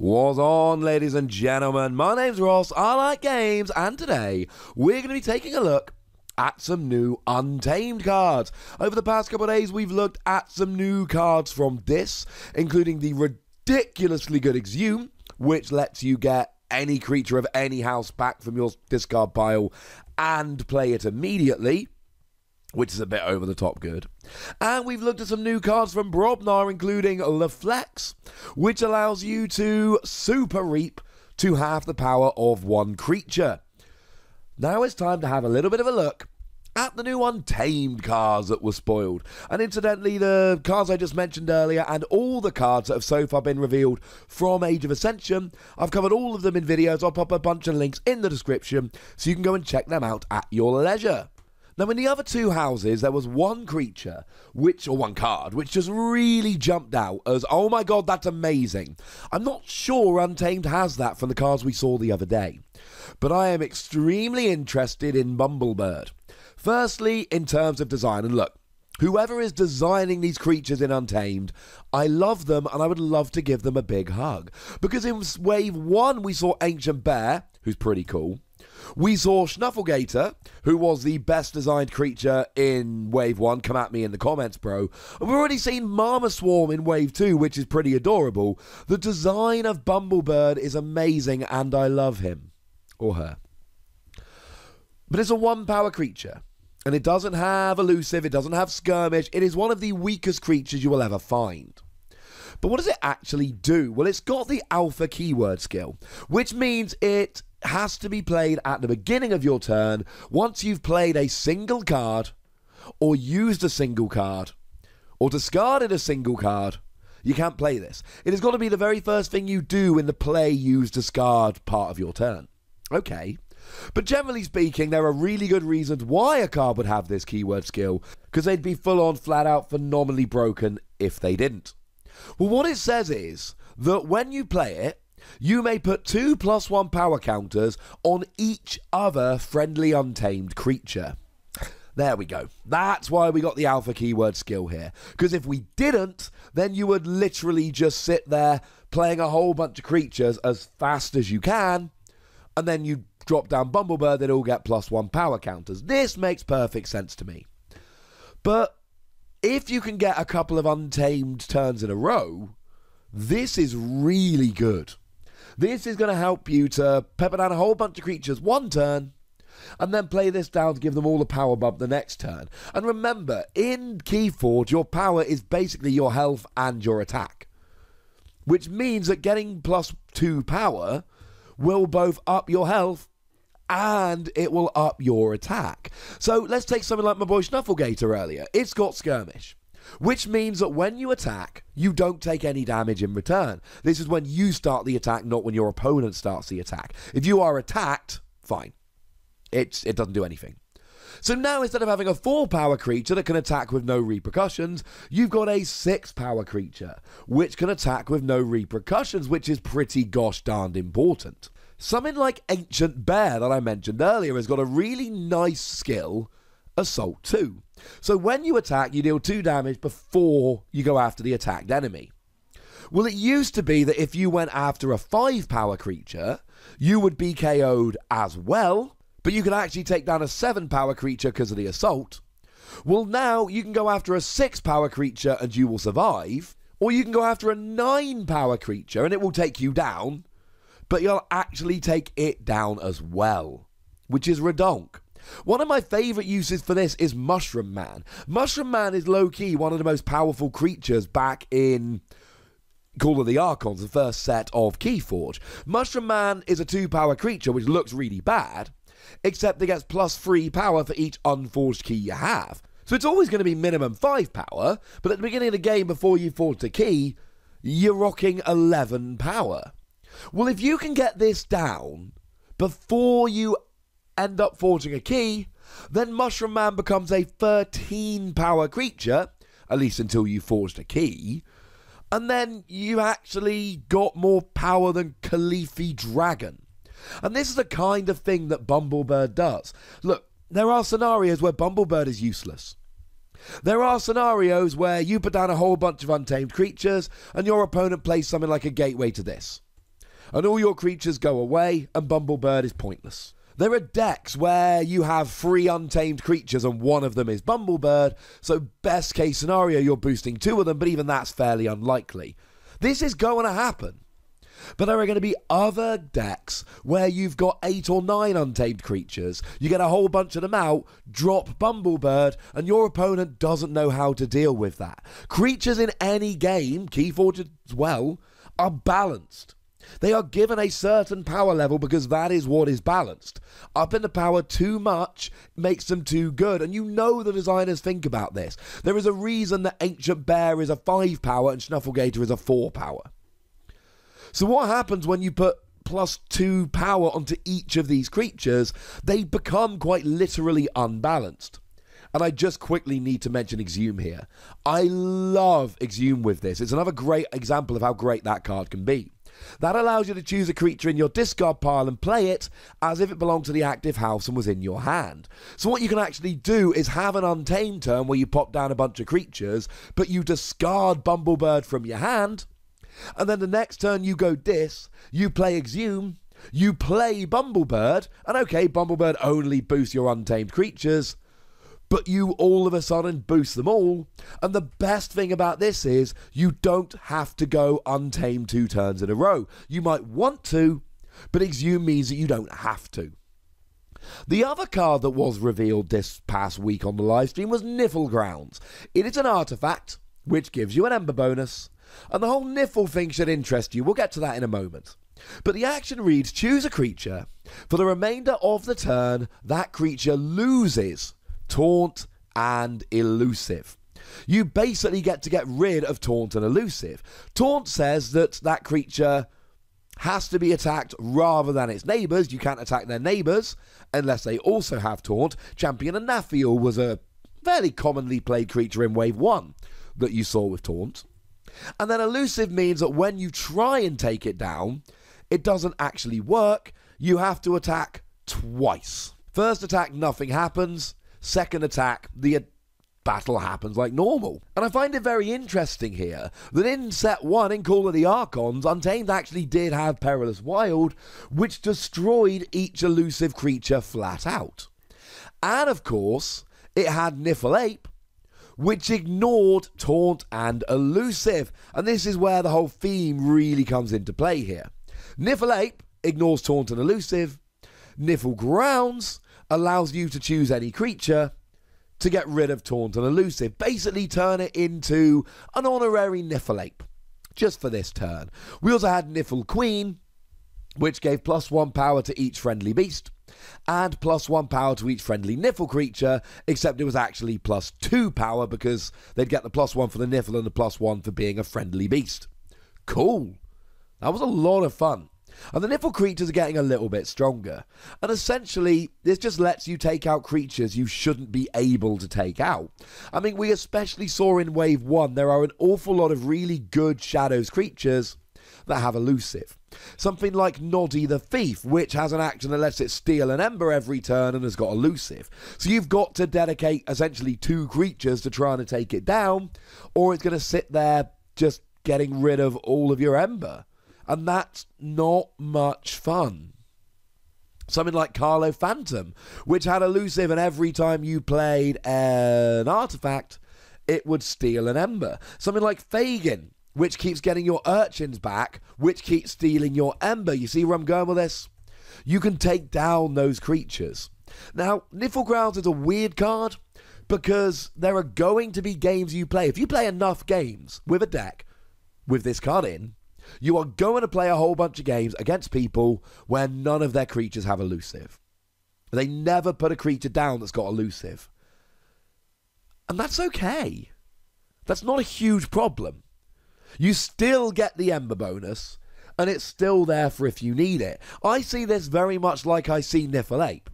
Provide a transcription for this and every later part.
What's on, ladies and gentlemen? My name's Ross, I like games, and today we're going to be taking a look at some new Untamed cards. Over the past couple of days, we've looked at some new cards from this, including the ridiculously good Exhume, which lets you get any creature of any house back from your discard pile and play it immediately, which is a bit over the top good. And we've looked at some new cards from Brobnar, including the Flex, which allows you to Super Reap to half the power of one creature. Now it's time to have a little bit of a look at the new Untamed cards that were spoiled. And incidentally, the cards I just mentioned earlier and all the cards that have so far been revealed from Age of Ascension, I've covered all of them in videos. I'll pop a bunch of links in the description so you can go and check them out at your leisure. Now, in the other two houses, there was one creature, or one card, which just really jumped out as, oh my god, that's amazing. I'm not sure Untamed has that from the cards we saw the other day, but I am extremely interested in Bumblebird. Firstly, in terms of design, and look, whoever is designing these creatures in Untamed, I love them and I would love to give them a big hug. Because in Wave 1, we saw Ancient Bear, who's pretty cool. We saw Snufflegator, who was the best designed creature in Wave 1. Come at me in the comments, bro. And we've already seen Mama Swarm in Wave 2, which is pretty adorable. The design of Bumblebird is amazing, and I love him. Or her. But it's a 1-power creature. And it doesn't have Elusive, it doesn't have Skirmish. It is one of the weakest creatures you will ever find. But what does it actually do? Well, it's got the Alpha keyword skill, which means it has to be played at the beginning of your turn once you've played a single card, or used a single card, or discarded a single card. You can't play this. It has got to be the very first thing you do in the play, use, discard part of your turn. Okay. But generally speaking, there are really good reasons why a card would have this keyword skill, because they'd be full-on, flat-out, phenomenally broken if they didn't. Well, what it says is that when you play it, you may put 2+1 power counters on each other friendly Untamed creature. There we go. That's why we got the Alpha keyword skill here. Because if we didn't, then you would literally just sit there playing a whole bunch of creatures as fast as you can, and then you drop down Bumblebird, they'd all get +1 power counters. This makes perfect sense to me. But if you can get a couple of Untamed turns in a row, this is really good. This is going to help you to pepper down a whole bunch of creatures one turn, and then play this down to give them all a power bump the next turn. And remember, in Keyforge, your power is basically your health and your attack, which means that getting +2 power will both up your health and it will up your attack. So let's take something like my boy Snufflegator earlier. It's got Skirmish, which means that when you attack, you don't take any damage in return. This is when you start the attack, not when your opponent starts the attack. If you are attacked, fine. It doesn't do anything. So now, instead of having a 4-power creature that can attack with no repercussions, you've got a 6-power creature, which can attack with no repercussions, which is pretty gosh darned important. Something like Ancient Bear that I mentioned earlier has got a really nice skill, Assault 2. So when you attack, you deal 2 damage before you go after the attacked enemy. Well, it used to be that if you went after a 5-power creature, you would be KO'd as well, but you could actually take down a 7-power creature because of the assault. Well, now you can go after a 6-power creature and you will survive, or you can go after a 9-power creature and it will take you down, but you'll actually take it down as well, which is redonk. One of my favourite uses for this is Mushroom Man. Mushroom Man is low-key one of the most powerful creatures back in Call of the Archons, the first set of Keyforge. Mushroom Man is a 2-power creature which looks really bad, except it gets +3 power for each unforged key you have. So it's always going to be minimum 5 power, but at the beginning of the game before you forge a key, you're rocking 11 power. Well, if you can get this down before you end up forging a key, then Mushroom Man becomes a 13-power creature, at least until you forged a key, and then you actually got more power than Khalifi Dragon. And this is the kind of thing that Bumblebird does. Look, there are scenarios where Bumblebird is useless. There are scenarios where you put down a whole bunch of Untamed creatures and your opponent plays something like a gateway to this. and all your creatures go away, and Bumblebird is pointless. There are decks where you have 3 untamed creatures and one of them is Bumblebird, so best case scenario you're boosting 2 of them, but even that's fairly unlikely. This is going to happen. But there are going to be other decks where you've got 8 or 9 untamed creatures, you get a whole bunch of them out, drop Bumblebird, and your opponent doesn't know how to deal with that. Creatures in any game, Keyforge as well, are balanced. They are given a certain power level because that is what is balanced. Up in the power too much makes them too good, and you know the designers think about this. There is a reason that Ancient Bear is a 5 power and Snufflegator is a 4 power. So what happens when you put +2 power onto each of these creatures? They become quite literally unbalanced. And I just quickly need to mention Exhume here. I love Exhume with this. It's another great example of how great that card can be. That allows you to choose a creature in your discard pile and play it as if it belonged to the active house and was in your hand. So what you can actually do is have an Untamed turn where you pop down a bunch of creatures, but you discard Bumblebird from your hand, and then the next turn you go you play Exhume, you play Bumblebird, and okay, Bumblebird only boosts your untamed creatures, but you all of a sudden boost them all, and the best thing about this is you don't have to go Untamed 2 turns in a row. You might want to, but Exhume means that you don't have to. The other card that was revealed this past week on the livestream was Niffle Grounds. It is an artifact, which gives you an Ember bonus, and the whole Niffle thing should interest you. We'll get to that in a moment. But the action reads, choose a creature. For the remainder of the turn, that creature loses Taunt and Elusive. You basically get to get rid of Taunt and Elusive. Taunt says that that creature has to be attacked rather than its neighbours. You can't attack their neighbours unless they also have Taunt. Champion Anafiel was a fairly commonly played creature in Wave 1 that you saw with Taunt. And then Elusive means that when you try and take it down, it doesn't actually work. You have to attack twice. First attack, nothing happens. Second attack, the battle happens like normal. And I find it very interesting here that in set 1, in Call of the Archons, Untamed actually did have Perilous Wild, which destroyed each elusive creature flat out. And of course, it had Niffle Ape, which ignored Taunt and Elusive. And this is where the whole theme really comes into play here. Niffle Ape ignores Taunt and Elusive. Niffle Grounds allows you to choose any creature to get rid of Taunt and Elusive. Basically turn it into an honorary Niffle Ape, just for this turn. We also had Niffle Queen, which gave +1 power to each friendly beast, and +1 power to each friendly Niffle creature, except it was actually +2 power because they'd get the +1 for the Niffle and the +1 for being a friendly beast. Cool. That was a lot of fun. And the Niffle creatures are getting a little bit stronger. And essentially, this just lets you take out creatures you shouldn't be able to take out. I mean, we especially saw in Wave 1, there are an awful lot of really good Shadows creatures that have Elusive. Something like Noddy the Thief, which has an action that lets it steal an Ember every turn and has got Elusive. So you've got to dedicate essentially 2 creatures to trying to take it down, or it's going to sit there just getting rid of all of your Ember. And that's not much fun. Something like Carlo Phantom, which had Elusive, and every time you played an artifact, it would steal an Ember. Something like Fagin, which keeps getting your urchins back, which keeps stealing your Ember. You see where I'm going with this? You can take down those creatures. Now, Niffle Grounds is a weird card because there are going to be games you play. If you play enough games with a deck with this card in, you are going to play a whole bunch of games against people where none of their creatures have Elusive. They never put a creature down that's got Elusive. And that's okay. That's not a huge problem. You still get the Ember bonus, and it's still there for if you need it. I see this very much like I see Niffle Ape.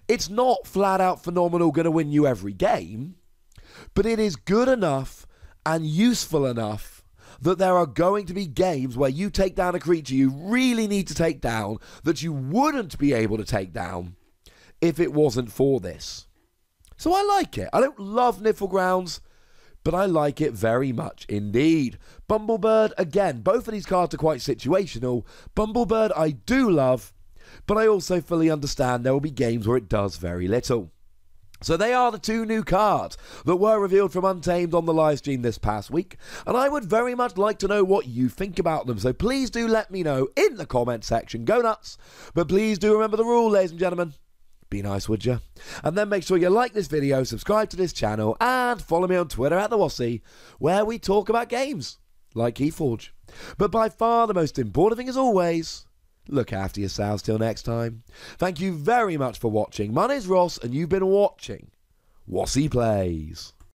It's not flat out phenomenal going to win you every game, but it is good enough and useful enough that there are going to be games where you take down a creature you really need to take down that you wouldn't be able to take down if it wasn't for this. So I like it. I don't love Niffle Grounds, but I like it very much indeed. Bumblebird, again, both of these cards are quite situational. Bumblebird I do love, but I also fully understand there will be games where it does very little. So they are the two new cards that were revealed from Untamed on the live stream this past week, and I would very much like to know what you think about them, so please do let me know in the comment section. Go nuts, but please do remember the rule, ladies and gentlemen. Be nice, would you? And then make sure you like this video, subscribe to this channel, and follow me on Twitter @TheWossy, where we talk about games like Keyforge. But by far the most important thing, as always, look after yourselves till next time. Thank you very much for watching. My name's Ross, and you've been watching Wossy Plays.